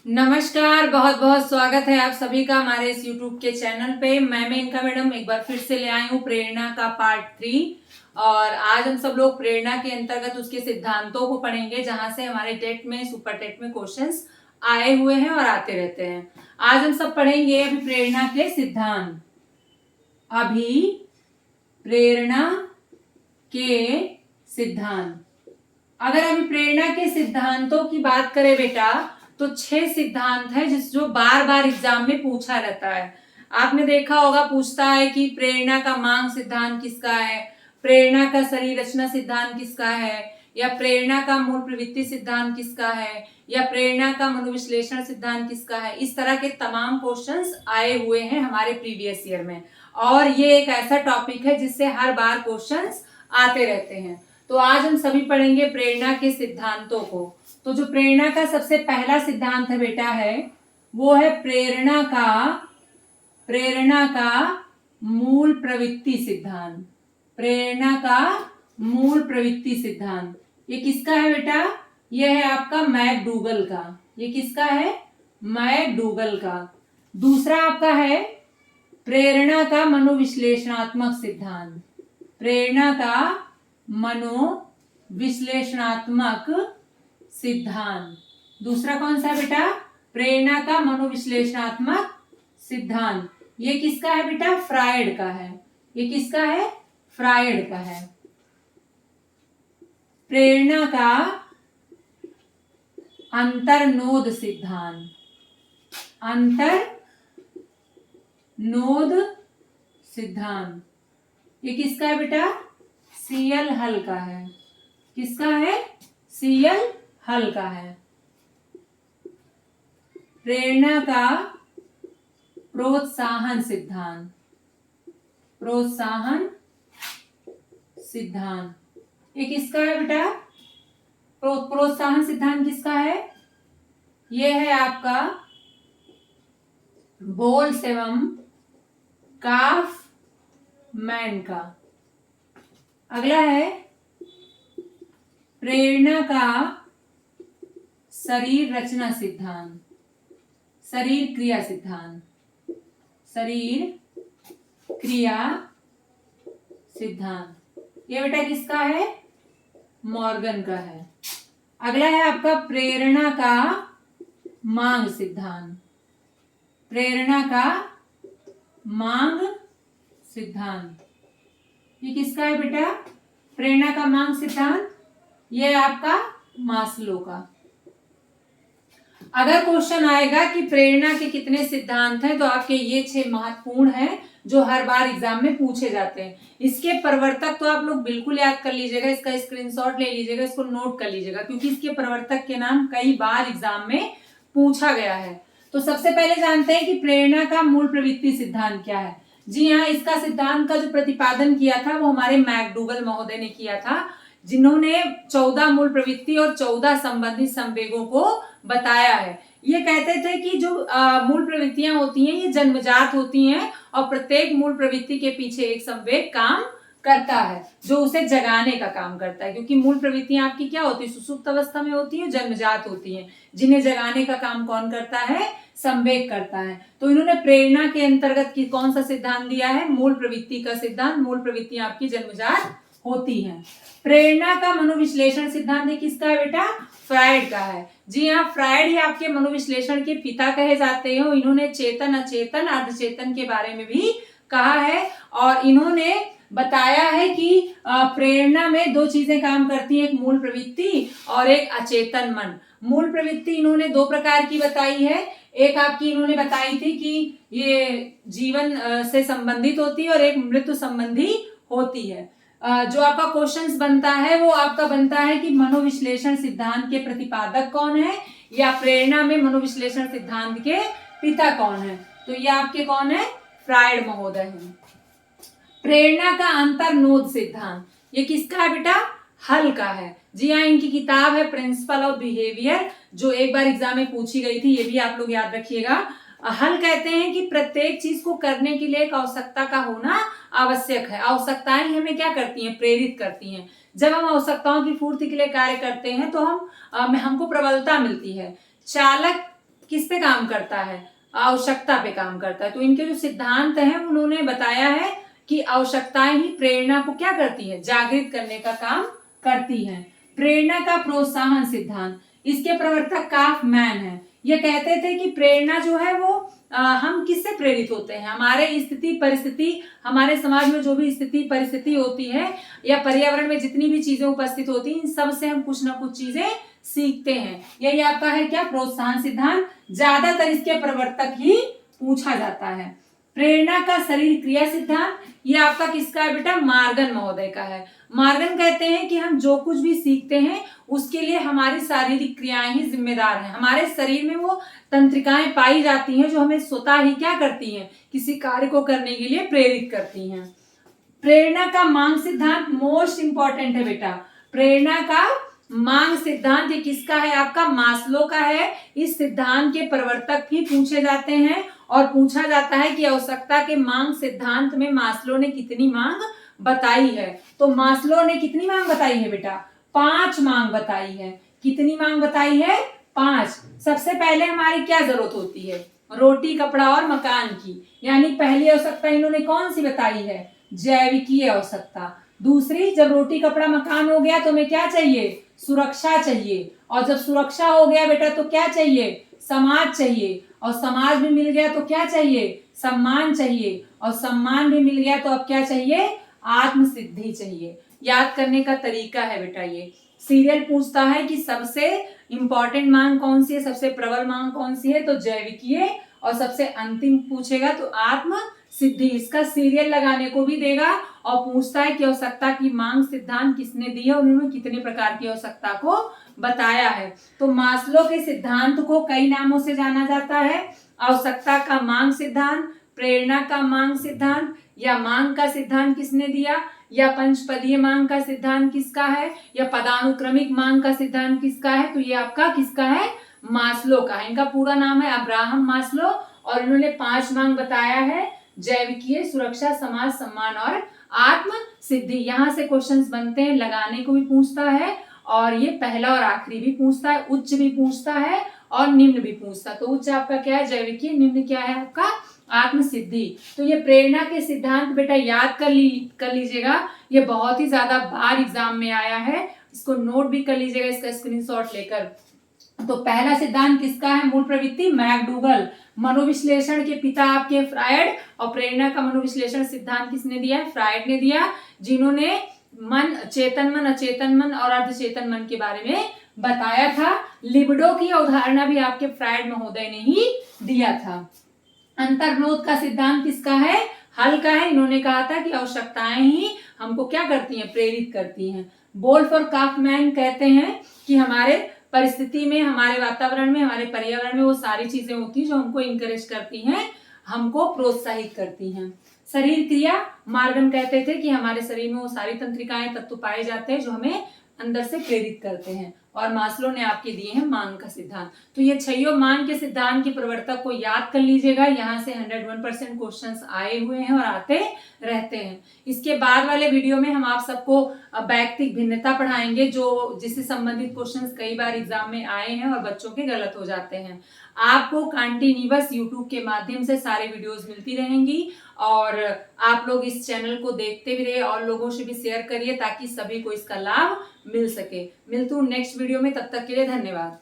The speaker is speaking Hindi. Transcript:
नमस्कार, बहुत बहुत स्वागत है आप सभी का हमारे इस YouTube के चैनल पे। मैं इनका मैडम एक बार फिर से ले आई हूँ प्रेरणा का पार्ट 3। और आज हम सब लोग प्रेरणा के अंतर्गत उसके सिद्धांतों को पढ़ेंगे, जहां से हमारे टेट में, सुपर टेट में क्वेश्चंस आए हुए हैं और आते रहते हैं। आज हम सब पढ़ेंगे अभी प्रेरणा के सिद्धांत। अभी प्रेरणा के सिद्धांत। अगर अभी प्रेरणा के सिद्धांतों की बात करें बेटा, तो 6 सिद्धांत है जो बार बार एग्जाम में पूछा रहता है। आपने देखा होगा, पूछता है कि प्रेरणा का मांग सिद्धांत किसका है, प्रेरणा का शरीर रचना सिद्धांत किसका है, या प्रेरणा का मूल प्रवृत्ति सिद्धांत किसका है, या प्रेरणा का मनोविश्लेषण सिद्धांत किसका है। इस तरह के तमाम क्वेश्चंस आए हुए हैं हमारे प्रीवियस ईयर में, और ये एक ऐसा टॉपिक है जिससे हर बार क्वेश्चंस आते रहते हैं। तो आज हम सभी पढ़ेंगे प्रेरणा के सिद्धांतों को। तो जो प्रेरणा का सबसे पहला सिद्धांत है बेटा है, वो है प्रेरणा का मूल प्रवृत्ति सिद्धांत। प्रेरणा का मूल प्रवृत्ति सिद्धांत ये किसका है बेटा? ये है आपका मैकडूगल का। ये किसका है? मैकडूगल का। दूसरा आपका है प्रेरणा का मनोविश्लेषणात्मक सिद्धांत। प्रेरणा का मनोविश्लेषणात्मक सिद्धांत दूसरा कौन सा है बेटा? प्रेरणा का मनोविश्लेषणात्मक सिद्धांत। ये किसका है बेटा? फ्रायड का है। ये किसका है? फ्रायड का है। प्रेरणा का अंतर्नोद सिद्धांत। अंतर्नोद सिद्धांत ये किसका है बेटा? सीएल हल का है। किसका है? सीएल हल का है। प्रेरणा का प्रोत्साहन सिद्धांत। प्रोत्साहन सिद्धांत ये किसका है बेटा? प्रोत्साहन सिद्धांत किसका है? ये है आपका बोल्स एवं काफमैन का। अगला है प्रेरणा का शरीर रचना सिद्धांत। शरीर क्रिया सिद्धांत। शरीर क्रिया सिद्धांत ये बेटा किसका है? मॉर्गन का है। अगला है आपका प्रेरणा का मांग सिद्धांत। प्रेरणा का मांग सिद्धांत ये किसका है बेटा? प्रेरणा का मांग सिद्धांत ये आपका मास्लो का। अगर क्वेश्चन आएगा कि प्रेरणा के कितने सिद्धांत हैं, तो आपके ये 6 महत्वपूर्ण हैं जो हर बार एग्जाम में पूछे जाते हैं। इसके प्रवर्तक तो आप लोग बिल्कुल याद कर लीजिएगा, इसका स्क्रीनशॉट ले लीजिएगा, इसको नोट कर लीजिएगा, क्योंकि इसके प्रवर्तक के नाम कई बार एग्जाम में पूछा गया है। तो सबसे पहले जानते हैं कि प्रेरणा का मूल प्रवृत्ति सिद्धांत क्या है। जी हाँ, इसका सिद्धांत का जो प्रतिपादन किया था वो हमारे मैकडूगल महोदय ने किया था, जिन्होंने 14 मूल प्रवृत्ति और 14 संबंधित संवेगों को बताया है। ये कहते थे कि जो मूल प्रवृत्तियां होती हैं ये जन्मजात होती हैं, और प्रत्येक मूल प्रवृत्ति के पीछे एक संवेग काम करता है जो उसे जगाने का काम करता है। क्योंकि मूल प्रवृत्तियां आपकी क्या होती है? सुसुप्त अवस्था में होती है, जन्मजात होती हैं। जिन्हें जगाने का काम कौन करता है? संवेग करता है। तो इन्होंने प्रेरणा के अंतर्गत की कौन सा सिद्धांत दिया है? मूल प्रवृत्ति का सिद्धांत। मूल प्रवृत्तियां आपकी जन्मजात होती हैं। प्रेरणा का मनोविश्लेषण सिद्धांत किसका है बेटा? फ्रायड का है। जी हाँ, फ्रायड ही आपके मनोविश्लेषण के पिता कहे जाते हैं। इन्होंने चेतन, अचेतन, अर्धचेतन के बारे में भी कहा है, और इन्होंने बताया है कि प्रेरणा में 2 चीजें काम करती हैं, एक मूल प्रवृत्ति और एक अचेतन मन। मूल प्रवृत्ति इन्होंने 2 प्रकार की बताई है। एक आपकी इन्होंने बताई थी कि ये जीवन से संबंधित होती है, और एक मृत्यु संबंधी होती है। जो आपका क्वेश्चंस बनता है वो आपका बनता है कि मनोविश्लेषण सिद्धांत के प्रतिपादक कौन है, या प्रेरणा में मनोविश्लेषण सिद्धांत के पिता कौन है। तो ये आपके कौन है? फ्रायड महोदय हैं। प्रेरणा का अंतर्नोद सिद्धांत ये किसका है बेटा? हल का है। जी हाँ, इनकी किताब है प्रिंसिपल ऑफ बिहेवियर, जो एक बार एग्जाम में पूछी गई थी। ये भी आप लोग याद रखिएगा। हल कहते हैं कि प्रत्येक चीज को करने के लिए एक आवश्यकता का होना आवश्यक है। आवश्यकताएं हमें क्या करती हैं? प्रेरित करती हैं। जब हम आवश्यकताओं की पूर्ति के लिए कार्य करते हैं तो हमको प्रबलता मिलती है। चालक किस पे काम करता है, आवश्यकता पे काम करता है। तो इनके जो सिद्धांत हैं उन्होंने बताया है कि आवश्यकताएं ही प्रेरणा को क्या करती है, जागृत करने का काम करती हैं। प्रेरणा का प्रोत्साहन सिद्धांत, इसके प्रवर्तक काफमैन है। ये कहते थे कि प्रेरणा जो है वो हम किससे प्रेरित होते हैं, हमारे स्थिति परिस्थिति, हमारे समाज में जो भी स्थिति परिस्थिति होती है या पर्यावरण में जितनी भी चीजें उपस्थित होती हैं, इन सब से हम कुछ ना कुछ चीजें सीखते हैं। यही आपका है क्या, प्रोत्साहन सिद्धांत। ज्यादातर इसके प्रवर्तक ही पूछा जाता है। प्रेरणा का शरीर क्रिया सिद्धांत, ये आपका किसका है बेटा, मार्गन महोदय का है। मार्गन कहते हैं कि हम जो कुछ भी सीखते हैं उसके लिए हमारी शारीरिक क्रियाएं ही जिम्मेदार हैं। हमारे शरीर में वो तंत्रिकाएं पाई जाती हैं जो हमें स्वतः ही क्या करती हैं, किसी कार्य को करने के लिए प्रेरित करती हैं। प्रेरणा का मांग सिद्धांत मोस्ट इंपॉर्टेंट है बेटा। प्रेरणा का मांग सिद्धांत ये किसका है, आपका मास्लो का है। इस सिद्धांत के प्रवर्तक भी पूछे जाते हैं और पूछा जाता है कि आवश्यकता के मांग सिद्धांत में मास्लो ने कितनी मांग बताई है। तो मास्लो ने कितनी मांग बताई है बेटा, 5 मांग बताई है। कितनी मांग बताई है, 5। सबसे पहले हमारी क्या जरूरत होती है, रोटी कपड़ा और मकान की, यानी पहली आवश्यकता इन्होंने कौन सी बताई है, जैविकीय आवश्यकता। दूसरी, जब रोटी कपड़ा मकान हो गया तो हमें क्या चाहिए, सुरक्षा चाहिए। और जब सुरक्षा हो गया बेटा तो क्या चाहिए, समाज चाहिए। और समाज भी मिल गया तो क्या चाहिए, सम्मान चाहिए। और सम्मान भी मिल गया तो अब क्या चाहिए, आत्मसिद्धि चाहिए। याद करने का तरीका है बेटा, ये सीरियल पूछता है कि सबसे इंपॉर्टेंट मांग कौन सी है, सबसे प्रबल मांग कौन सी है, तो जैविकीय। और सबसे अंतिम पूछेगा तो आत्म सिद्धि। इसका सीरियल लगाने को भी देगा और पूछता है कि आवश्यकता की मांग सिद्धांत किसने दी है, उन्होंने कितने प्रकार की आवश्यकता को बताया है। तो मास्लो के सिद्धांत को कई नामों से जाना जाता है, आवश्यकता का मांग सिद्धांत, प्रेरणा का मांग सिद्धांत, या मांग का सिद्धांत किसने दिया, या पंचपदीय मांग का सिद्धांत किसका है, या पदानुक्रमिक मांग का सिद्धांत किसका है। तो ये आपका किसका है, मास्लो का है। इनका पूरा नाम है अब्राहम मास्लो और इन्होंने 5 मांग बताया है, जैविकीय, सुरक्षा, समाज, सम्मान और आत्म सिद्धि। यहाँ से क्वेश्चंस बनते हैं, लगाने को भी पूछता है और ये पहला और आखिरी भी पूछता है, उच्च भी पूछता है और निम्न भी पूछता है। तो उच्च आपका क्या है, जैविकीय, निम्न क्या है आपका, आत्म सिद्धि। तो ये प्रेरणा के सिद्धांत बेटा याद कर लीजिएगा, ये बहुत ही ज्यादा बार एग्जाम में आया है, इसको नोट भी कर लीजिएगा इसका स्क्रीनशॉट लेकर। तो पहला सिद्धांत किसका है, मूल प्रवृत्ति मैकडूगल। मनोविश्लेषण के पिता आपके फ्रायड, और प्रेरणा का मनोविश्लेषण सिद्धांत किसने दिया है, फ्रायड ने दिया, जिन्होंने मन, चेतन मन, अचेतन मन और अर्धचेतन मन के बारे में बताया था। लिबिडो की अवधारणा भी आपके फ्रायड महोदय ने ही दिया था। अंतर्ग्रोथ का सिद्धांत किसका है, हल का है। इन्होंने कहा था कि आवश्यकताएं ही हमको क्या करती हैं, प्रेरित करती हैं। वोल्फ और काफमैन कहते हैं कि हमारे परिस्थिति में, हमारे वातावरण में, हमारे पर्यावरण में वो सारी चीजें होती हैं जो हमको इंकरेज करती हैं, हमको प्रोत्साहित करती हैं। शरीर क्रिया, मार्गन कहते थे कि हमारे शरीर में वो सारी तंत्रिकाएं, तत्व पाए जाते हैं जो हमें अंदर से प्रेरित करते हैं। और मास्लो ने आपके दिए हैं मांग का सिद्धांत। तो ये 6 मांग के सिद्धांत के प्रवर्तक को याद कर लीजिएगा, यहाँ से 101% क्वेश्चंस आए हुए हैं और आते रहते हैं। इसके बाद वाले वीडियो में हम आप सबको वैयक्तिक भिन्नता पढ़ाएंगे, जो जिससे संबंधित क्वेश्चंस कई बार एग्जाम में आए हैं और बच्चों के गलत हो जाते हैं। आपको कंटिन्यूअस यूट्यूब के माध्यम से सारे वीडियोस मिलती रहेंगी और आप लोग इस चैनल को देखते भी रहिए और लोगों से भी शेयर करिए ताकि सभी को इसका लाभ मिल सके। मिलती हूँ नेक्स्ट वीडियो में, तब तक के लिए धन्यवाद।